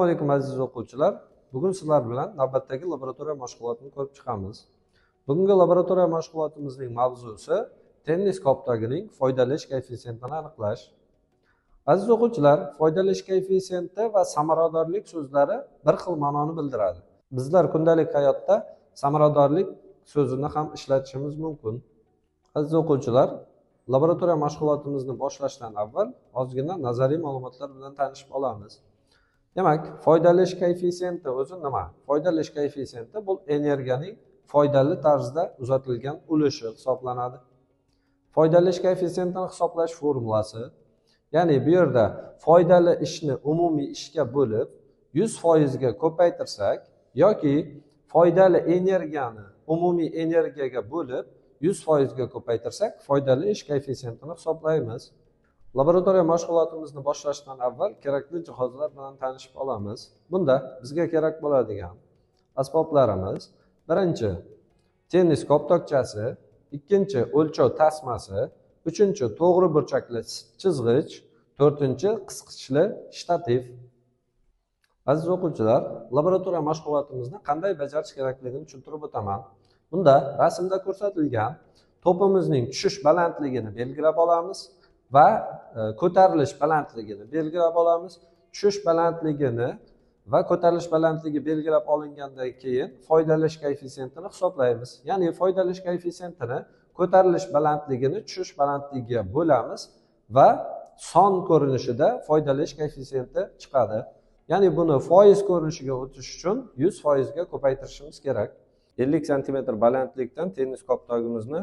Assalomu alaykum aziz o'quvchilar. Bugun sizlar bilan navbatdagi laboratoriya mashg'ulotini ko'rib chiqamiz. Bugungi laboratoriya mashg'ulotimizning mavzusi tennis koptogining foydali ish koeffitsiyentini aniqlash. Aziz o'quvchilar, foydali ish koeffitsiyenti va samaradorlik so'zlari bir xil ma'noni bildiradi. Bizlar kundalik hayotda samaradorlik so'zini ham ishlatishimiz mumkin. Aziz o'quvchilar, laboratoriya mashg'ulotimizni boshlashdan avval ozgina nazariy ma'lumotlar bilan tanishib olamiz. Demak, foydali ish koeffitsiyenti o'zi nima? Foydali ish koeffitsiyenti bu energiyaning foydali tarzda uzatilgan ulushi hisoblanadi. Foydali ish koeffitsiyentini hisoblash formulasi, ya'ni bu yerda foydali ishni umumiy ishga bo'lib 100% ga ko'paytirsak yoki foydali energiyani umumiy energiyaga bo'lib 100% ga ko'paytirsak foydali ish koeffitsiyentini hisoblaymiz. Laboratoriya mashg'ulotimizni boshlashdan avval kerakli jihozlar bilan tanishib olamiz. Bunda bizga kerak bo'ladigan asboblarimiz: birinchi tennis koptokchasi, ikkinchi o'lchov tasmasi, uchinchi to'g'ri burchakli chizg'ich, to'rtinchi qisqichli shtativ. Aziz o'quvchilar, laboratoriya mashg'ulotimizni qanday bajarish kerakligini tushuntirib o'taman. Bunda rasmda ko'rsatilgan to'pimizning tushish balandligini belgilab olamiz va ko'tarilish balandligini belgilab olamiz. Tushish balandligini va ko'tarilish balandligi belgilab olingandan keyin foydali ish koeffitsiyentini hisoblaymiz. Ya'ni foydali ish koeffitsiyentini ko'tarilish balandligini tushish balandligiga bo'lamiz va son ko'rinishida foydali ish koeffitsiyenti chiqadi. Ya'ni buni foiz ko'rinishiga o'tish uchun 100% ga ko'paytirishimiz kerak. 50 cm balandlikdan tennis koptogimizni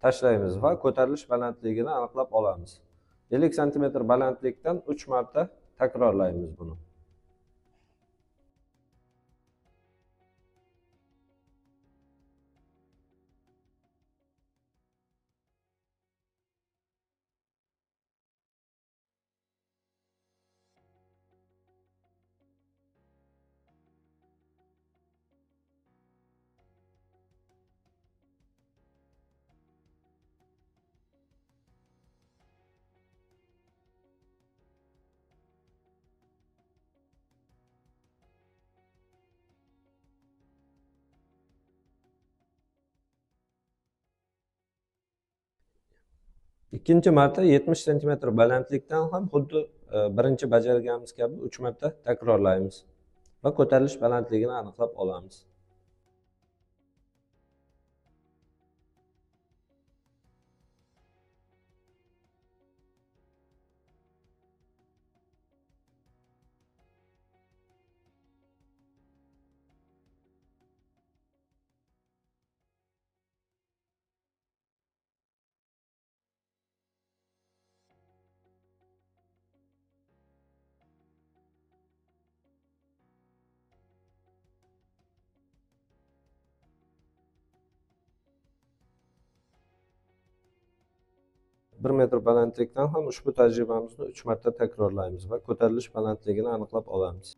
tashlaymiz va ko'tarilish balandligini aniqlab olamiz. 50 cm balandlikdan 3 marta takrorlaymiz buni. Ikkinchi marta 70 cm balandlikdan ham xuddi birinchi bajarganimiz kabi 3 marta takrorlaymiz va ko'tarilish balandligini aniqlab olamiz. Bir metr balandlikdan ham ushbu tajribamizni 3 marta takrorlaymiz va ko'tarilish balandligini aniqlab olamiz.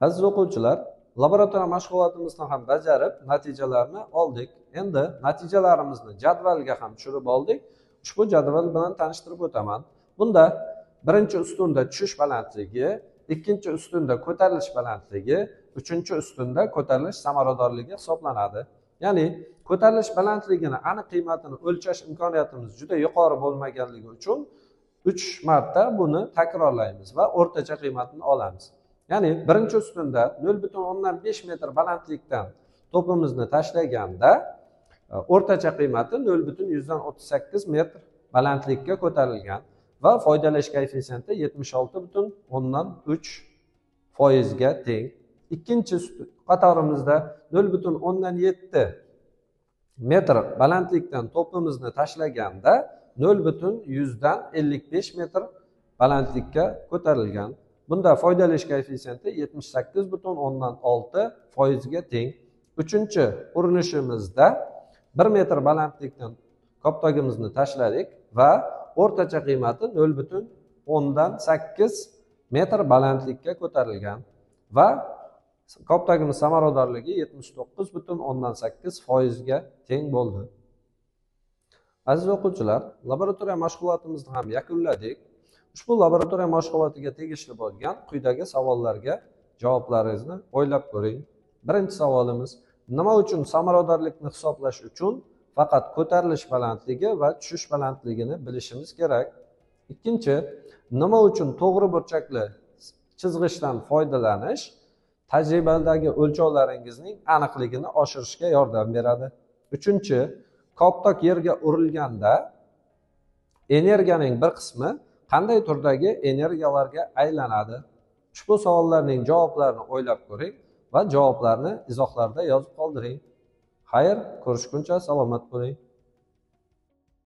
Aziz o'quvchilar, laboratoriya mashg'ulotimizni ham bajarib, natijalarni oldik. Endi natijalarimizni jadvalga ham tushirib oldik. Ushbu jadval bilan tanishtirib o'taman. Bunda birinchi ustunda tushish balandligi, ikkinchi ustunda ko'tarilish balandligi, uchinchi ustunda ko'tarilish samaradorligi hisoblanadi. Ya'ni ko'tarilish balandligini aniq qiymatini o'lchash imkoniyatimiz juda yuqori bo'lmaganligi uchun 3 marta buni takrorlaymiz va o'rtacha qiymatini olamiz. Ya'ni birinchi ustunda 0,5 metr balandlikdan to'pimizni tashlaganda o'rtacha qiymati 0,138 metr balandlikka ko'tarilgan va foydali ish koeffitsiyenti 76,3% ga teng. ikkinchi qatorimizda 0,7 metr balandlikdan to'pimizni tashlaganda 0,155 metr balandlikka ko'tarilgan. Bunda foydali ish koeffitsiyenti 78,6 ga teng. Uchinchi urinishimizda 1 metr balandlikdan koptogimizni tashladik va o'rtacha qiymati 0,8 metr balandlikka ko'tarilgan va koptogimiz samaradorligi 79,8 ga teng bo'ldi. Aziz o'quvchilar, laboratoriya mashg'ulotimizni ham yakunladik. Ushbu laboratoriya mashg'ulotiga tegishli bo'lgan quyidagi savollarga javoblaringizni o'ylab ko'ring. Birinchi savolimiz: nima uchun samaradorlikni hisoblash uchun faqat ko'tarilish balandligi va tushish balandligini bilishimiz kerak? Ikkinchi, nima uchun to'g'ri burchakli chizg'ichdan foydalanish tajribadagi o'lchovlaringizning aniqligini oshirishga yordam beradi? Uchinchi, koptok yerga urilganda energiyaning bir qismi qanday turdagi energiyalarga aylanadi? Ushbu savollarning javoblarini o'ylab ko'ring va javoblarni izohlarda yozib qoldiring. Xayr, ko'rishguncha salomat bo'ling.